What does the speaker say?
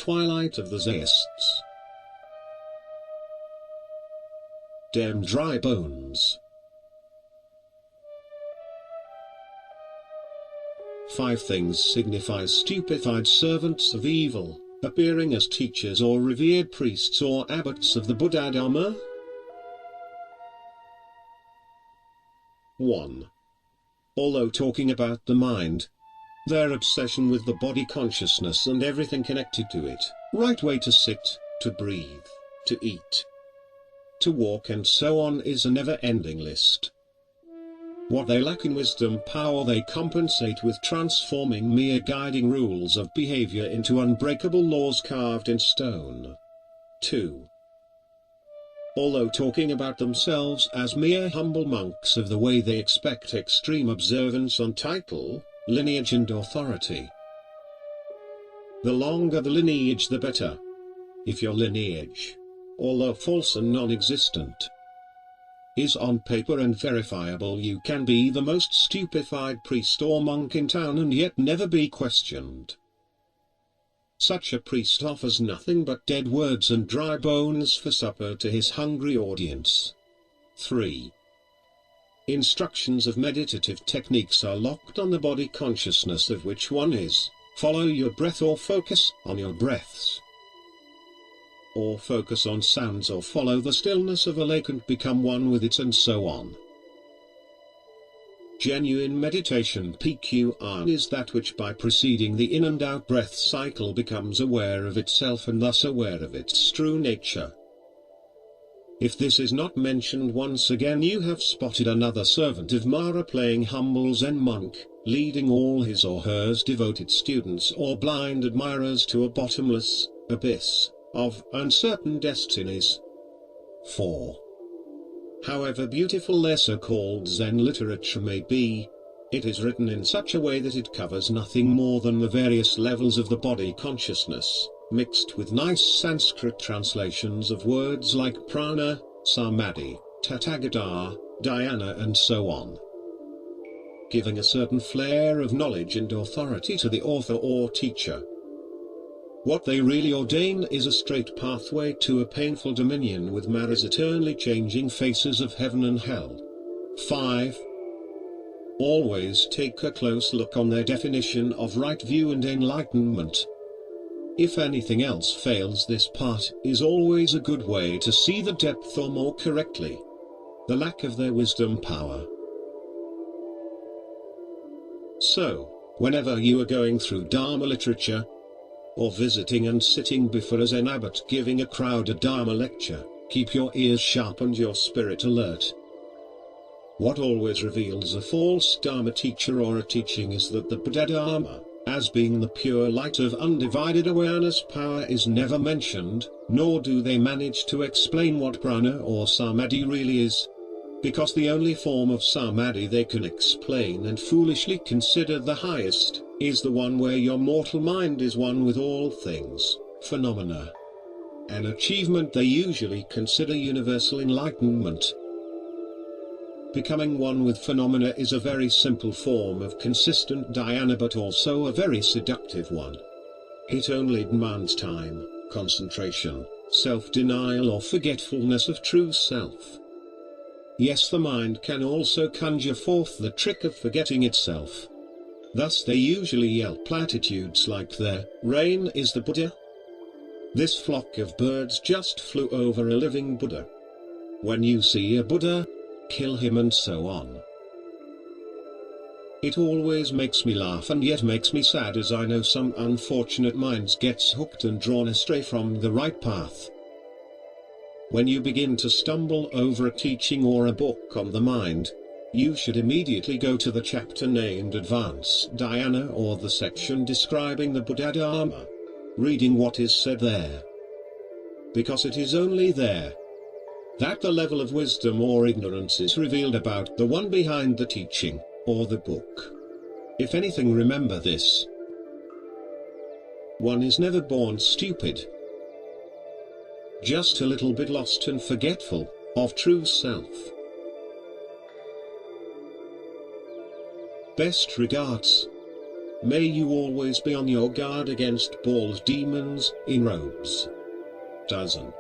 Twilight of the Zennists. Damn dry bones. 5 things signify stupefied servants of evil, appearing as teachers or revered priests or abbots of the Buddha Dharma. 1. Although talking about the mind, their obsession with the body consciousness and everything connected to it, right way to sit, to breathe, to eat, to walk and so on, is a never-ending list. What they lack in wisdom power they compensate with transforming mere guiding rules of behavior into unbreakable laws carved in stone. 2. Although talking about themselves as mere humble monks of the way, they expect extreme observance on title, lineage and authority. The longer the lineage the better. If your lineage, although false and non-existent, is on paper and verifiable, you can be the most stupefied priest or monk in town and yet never be questioned. Such a priest offers nothing but dead words and dry bones for supper to his hungry audience. 3. Instructions of meditative techniques are locked on the body consciousness, of which one is, follow your breath or focus on your breaths, or focus on sounds, or follow the stillness of a lake and become one with it, and so on. Genuine meditation PQR is that which by preceding the in and out breath cycle becomes aware of itself and thus aware of its true nature. If this is not mentioned, once again you have spotted another servant of Mara playing humble Zen monk, leading all his or her devoted students or blind admirers to a bottomless abyss of uncertain destinies. 4. However beautiful their so-called Zen literature may be, it is written in such a way that it covers nothing more than the various levels of the body consciousness, mixed with nice Sanskrit translations of words like prana, samadhi, tathagata, dhyana and so on, giving a certain flair of knowledge and authority to the author or teacher. What they really ordain is a straight pathway to a painful dominion with Mara's eternally changing faces of heaven and hell. 5. Always take a close look on their definition of right view and enlightenment. If anything else fails, this part is always a good way to see the depth, or more correctly, the lack of their wisdom power. So, whenever you are going through Dharma literature, or visiting and sitting before a Zen abbot giving a crowded Dharma lecture, keep your ears sharp and your spirit alert. What always reveals a false Dharma teacher or a teaching is that the Buddha Dharma, as being the pure light of undivided awareness power, is never mentioned, nor do they manage to explain what prana or samadhi really is, because the only form of samadhi they can explain and foolishly consider the highest, is the one where your mortal mind is one with all things, phenomena. An achievement they usually consider universal enlightenment. Becoming one with phenomena is a very simple form of consistent dhyana, but also a very seductive one. It only demands time, concentration, self-denial or forgetfulness of true self. Yes, the mind can also conjure forth the trick of forgetting itself. Thus they usually yell platitudes like their reign is the Buddha. This flock of birds just flew over a living Buddha. When you see a Buddha, kill him, and so on. It always makes me laugh and yet makes me sad, as I know some unfortunate minds gets hooked and drawn astray from the right path. When you begin to stumble over a teaching or a book on the mind, you should immediately go to the chapter named Advanced Dhyana or the section describing the Buddha Dharma, reading what is said there. Because it is only there that the level of wisdom or ignorance is revealed about the one behind the teaching, or the book. If anything, remember this: one is never born stupid, just a little bit lost and forgetful of true self. Best regards. May you always be on your guard against bald demons in robes. Tozen.